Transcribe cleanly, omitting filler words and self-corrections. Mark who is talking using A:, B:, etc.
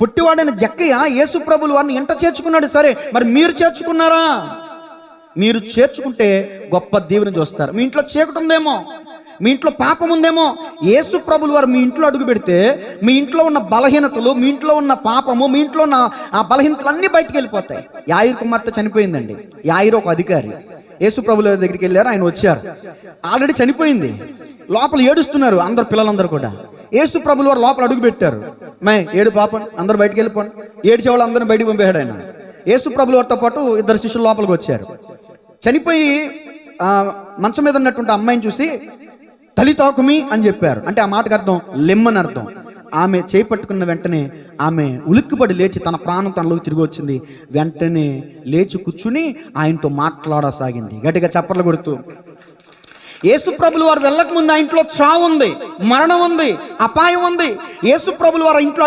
A: పుట్టివాడైన జక్కయ్య యేసు ప్రభులు వారిని ఇంట చేర్చుకున్నాడు. సరే, మరి మీరు చేర్చుకున్నారా? మీరు చేర్చుకుంటే గొప్ప దీవెన చూస్తారు. మీ ఇంట్లో చీకటి ఉందేమో, మీ ఇంట్లో పాపం ఉందేమో, యేసు ప్రభులు వారు మీ ఇంట్లో అడుగు పెడితే మీ ఇంట్లో ఉన్న బలహీనతలు, మీ ఇంట్లో ఉన్న పాపము, మీ ఇంట్లో ఉన్న ఆ బలహీనతలు అన్నీ బయటికి వెళ్ళిపోతాయి. యాయిరు కుమార్తె చనిపోయిందండి. యాయిరు ఒక అధికారి. యేసు ప్రభుల దగ్గరికి వెళ్ళారు, ఆయన వచ్చారు. ఆల్రెడీ చనిపోయింది. లోపల ఏడుస్తున్నారు అందరు, పిల్లలందరూ కూడా. యేసు ప్రభులు వారు లోపల అడుగు పెట్టారు. ఏడు పాపం, అందరు బయటికి వెళ్ళిపోండి. ఏడ్చే వాళ్ళు అందరిని బయటికి పంపాడు ఆయన. యేసు ప్రభుల వారితో పాటు ఇద్దరు శిష్యులు లోపలికి వచ్చారు. చనిపోయి మంచం మీద ఉన్నటువంటి అమ్మాయిని చూసి తలితాకుమి అని చెప్పారు. అంటే ఆ మాటకు అర్థం లెమ్మని అర్థం. ఆమె చేపట్టుకున్న వెంటనే ఆమె ఉలిక్కిపడి లేచి తన ప్రాణం తనలోకి తిరిగి వచ్చింది. వెంటనే లేచి కూర్చుని ఆయనతో మాట్లాడసాగింది, గట్టిగా చప్పట్లు కొడుతూ. యేసు ప్రభులు వారు వెళ్ళక ముందు ఆ ఇంట్లో చావు ఉంది, మరణం ఉంది, అపాయం ఉంది. యేసు ప్రభులు వారు ఇంట్లో